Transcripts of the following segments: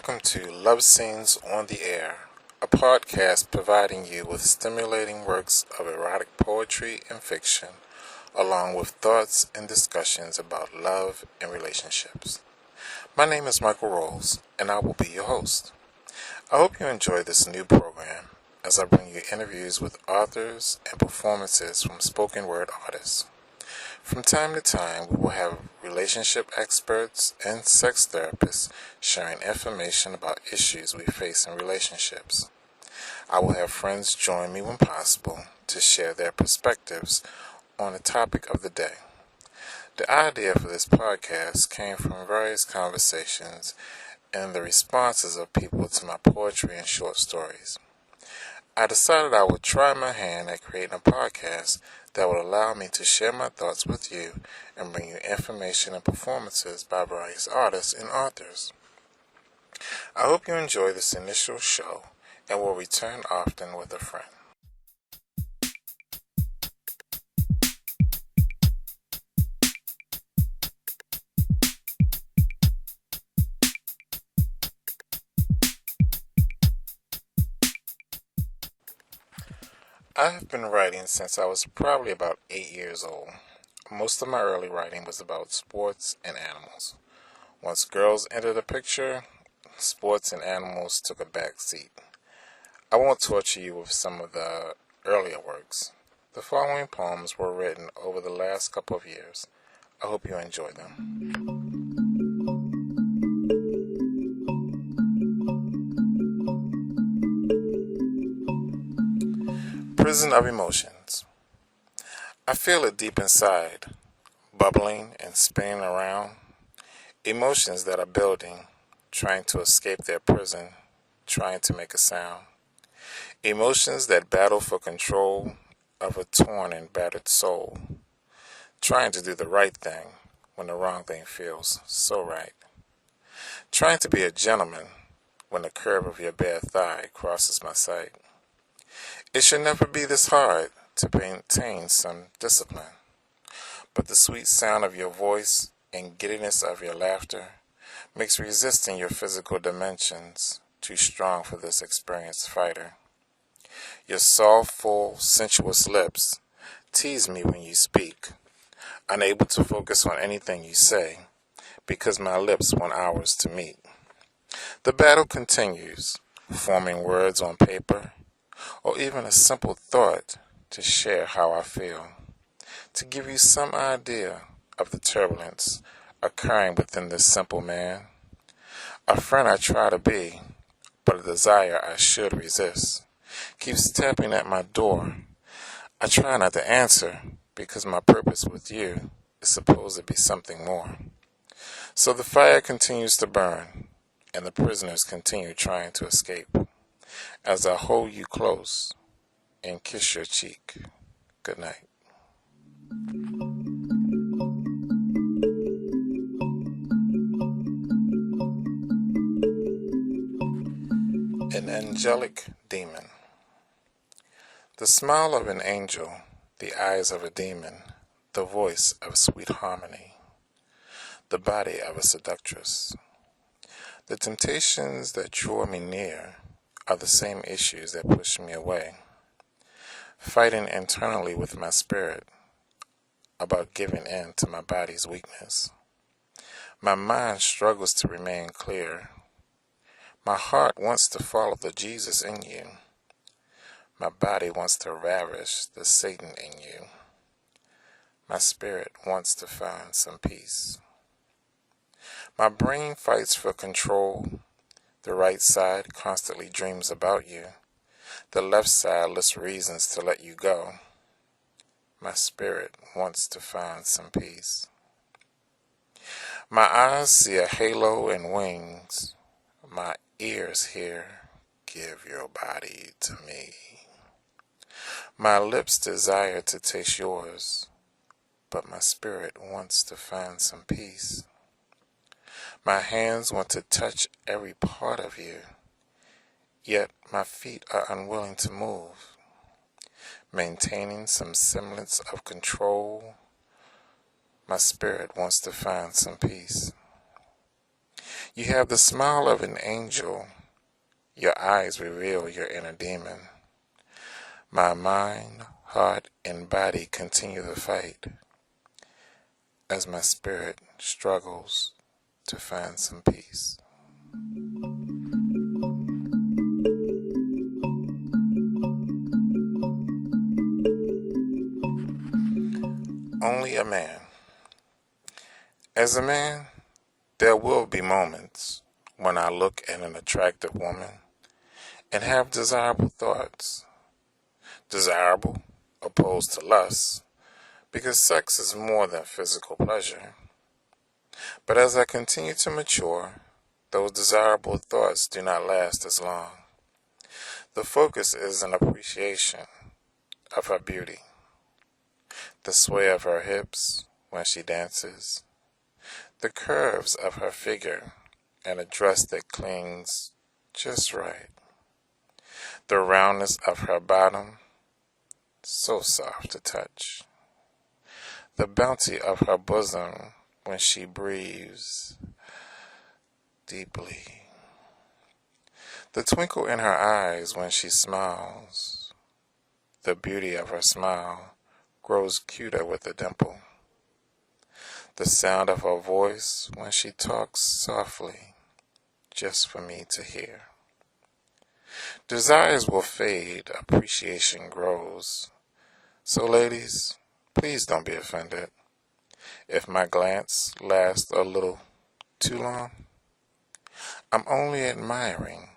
Welcome to Love Scenes on the Air, a podcast providing you with stimulating works of erotic poetry and fiction, along with thoughts and discussions about love and relationships. My name is Michael Rolls, and I will be your host. I hope you enjoy this new program as I bring you interviews with authors and performances from spoken word artists. From time to time, we will have relationship experts and sex therapists sharing information about issues we face in relationships. I will have friends join me when possible to share their perspectives on the topic of the day. The idea for this podcast came from various conversations and the responses of people to my poetry and short stories. I decided I would try my hand at creating a podcast that would allow me to share my thoughts with you and bring you information and performances by various artists and authors. I hope you enjoy this initial show and will return often with a friend. I have been writing since I was probably about 8 years old. Most of my early writing was about sports and animals. Once girls entered the picture, sports and animals took a back seat. I won't torture you with some of the earlier works. The following poems were written over the last couple of years. I hope you enjoy them. Prison of Emotions. I feel it deep inside, bubbling and spinning around. Emotions that are building, trying to escape their prison, trying to make a sound. Emotions that battle for control of a torn and battered soul, trying to do the right thing when the wrong thing feels so right. Trying to be a gentleman when the curve of your bare thigh crosses my sight. It should never be this hard to maintain some discipline, but the sweet sound of your voice and giddiness of your laughter makes resisting your physical dimensions too strong for this experienced fighter. Your soft, full, sensuous lips tease me when you speak, unable to focus on anything you say because my lips want ours to meet. The battle continues, forming words on paper, or even a simple thought to share how I feel, to give you some idea of the turbulence occurring within this simple man. A friend I try to be, but a desire I should resist, keeps tapping at my door. I try not to answer because my purpose with you is supposed to be something more. So the fire continues to burn, and the prisoners continue trying to escape, as I hold you close and kiss your cheek. Good night. An angelic demon. The smile of an angel, the eyes of a demon, the voice of sweet harmony, the body of a seductress. The temptations that draw me near are the same issues that push me away, fighting internally with my spirit about giving in to my body's weakness. My mind struggles to remain clear. My heart wants to follow the Jesus in you. My body wants to ravish the Satan in you. My spirit wants to find some peace. My brain fights for control. The right side constantly dreams about you. The left side lists reasons to let you go. My spirit wants to find some peace. My eyes see a halo and wings. My ears hear, give your body to me. My lips desire to taste yours, but my spirit wants to find some peace. My hands want to touch every part of you, yet my feet are unwilling to move. Maintaining some semblance of control, my spirit wants to find some peace. You have the smile of an angel. Your eyes reveal your inner demon. My mind, heart, and body continue the fight as my spirit struggles to find some peace. Only a man. As a man, there will be moments when I look at an attractive woman and have desirable thoughts. Desirable, opposed to lust, because sex is more than physical pleasure. But as I continue to mature, those desirable thoughts do not last as long. The focus is an appreciation of her beauty, the sway of her hips when she dances, the curves of her figure, and a dress that clings just right, the roundness of her bottom, so soft to touch, the bounty of her bosom when she breathes deeply, the twinkle in her eyes when she smiles, the beauty of her smile grows cuter with a dimple, the sound of her voice when she talks softly just for me to hear. Desires will fade, appreciation grows. So ladies, please don't be offended if my glance lasts a little too long. I'm only admiring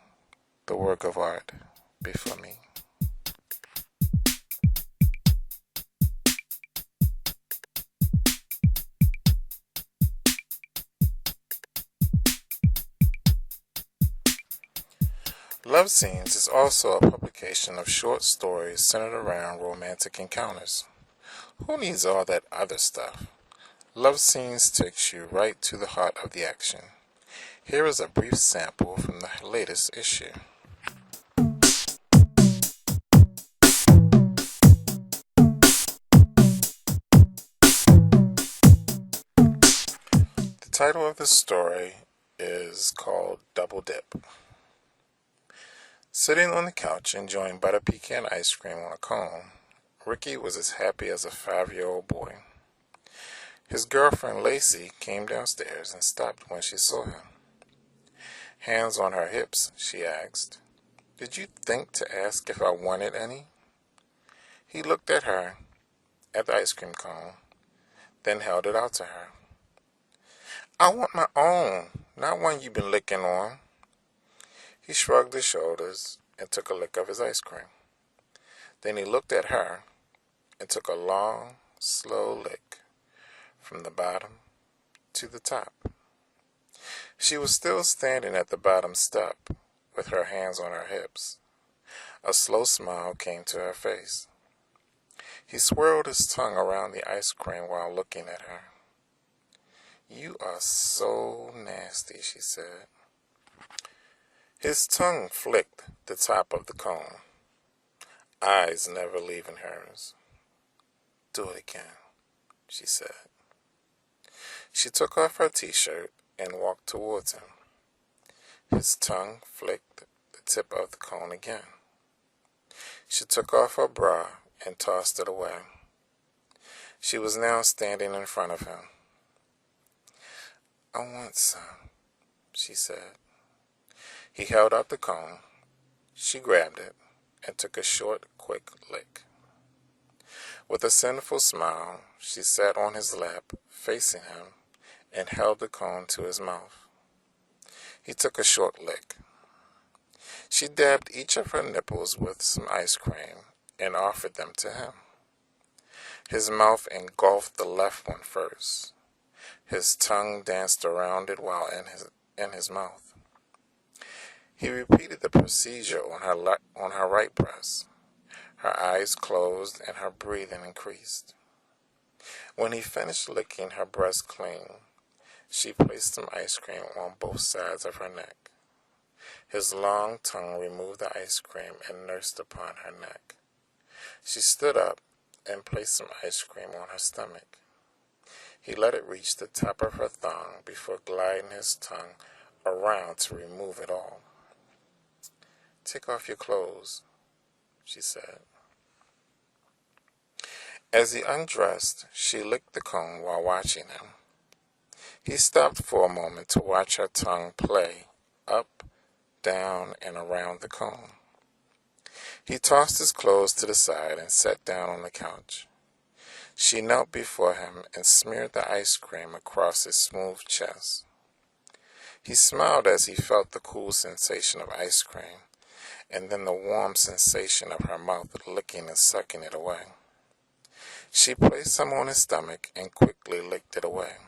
the work of art before me. Love Scenes is also a publication of short stories centered around romantic encounters. Who needs all that other stuff? Love Scenes takes you right to the heart of the action. Here is a brief sample from the latest issue. The title of the story is called Double Dip. Sitting on the couch enjoying butter pecan ice cream on a cone, Ricky was as happy as a 5-year-old boy. His girlfriend Lacey came downstairs and stopped when she saw him. Hands on her hips, she asked, "Did you think to ask if I wanted any?" He looked at her, at the ice cream cone, then held it out to her. "I want my own, not one you've been licking on." He shrugged his shoulders and took a lick of his ice cream. Then he looked at her and took a long, slow lick from the bottom to the top. She was still standing at the bottom step with her hands on her hips. A slow smile came to her face. He swirled his tongue around the ice cream while looking at her. "You are so nasty," she said. His tongue flicked the top of the cone, eyes never leaving hers. "Do it again," she said. She took off her t-shirt and walked towards him. His tongue flicked the tip of the cone again. She took off her bra and tossed it away. She was now standing in front of him. "I want some," she said. He held out the cone. She grabbed it and took a short, quick lick. With a sinful smile, she sat on his lap, facing him, and held the cone to his mouth. He took a short lick. She dabbed each of her nipples with some ice cream and offered them to him. His mouth engulfed the left one first. His tongue danced around it while in his mouth. He repeated the procedure on her right breast. Her eyes closed and her breathing increased. When he finished licking her breast clean, she placed some ice cream on both sides of her neck. His long tongue removed the ice cream and nursed upon her neck. She stood up and placed some ice cream on her stomach. He let it reach the top of her thong before gliding his tongue around to remove it all. "Take off your clothes," she said. As he undressed, she licked the cone while watching him. He stopped for a moment to watch her tongue play up, down, and around the cone. He tossed his clothes to the side and sat down on the couch. She knelt before him and smeared the ice cream across his smooth chest. He smiled as he felt the cool sensation of ice cream, and then the warm sensation of her mouth licking and sucking it away. She placed some on his stomach and quickly licked it away.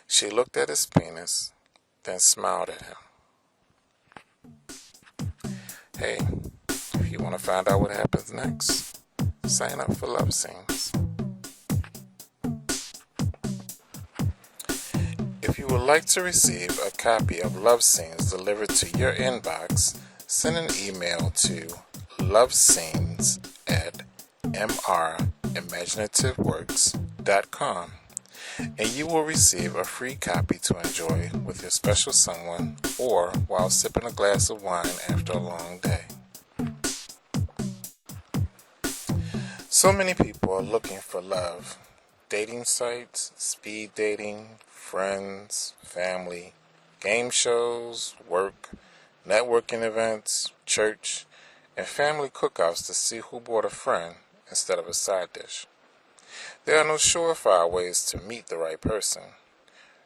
She looked at his penis, then smiled at him. Hey, if you want to find out what happens next, sign up for Love Scenes. If you would like to receive a copy of Love Scenes delivered to your inbox, send an email to lovescenes@mrimaginative.com, and you will receive a free copy to enjoy with your special someone or while sipping a glass of wine after a long day. So many people are looking for love. Dating sites, speed dating, friends, family, game shows, work, networking events, church, and family cookouts to see who brought a friend instead of a side dish. There are no surefire ways to meet the right person.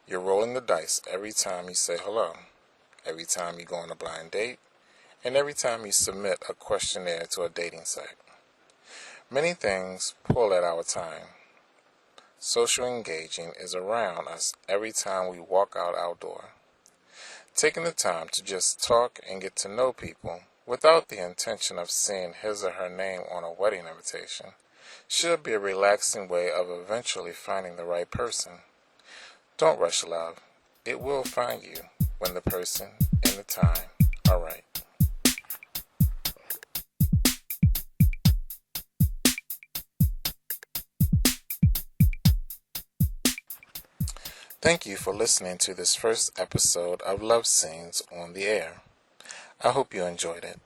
You're rolling the dice every time you say hello, every time you go on a blind date, and every time you submit a questionnaire to a dating site. Many things pull at our time. Social engaging is around us every time we walk out our door. Taking the time to just talk and get to know people without the intention of seeing his or her name on a wedding invitation should be a relaxing way of eventually finding the right person. Don't rush love. It will find you when the person and the time are right. Thank you for listening to this first episode of Love Scenes on the Air. I hope you enjoyed it.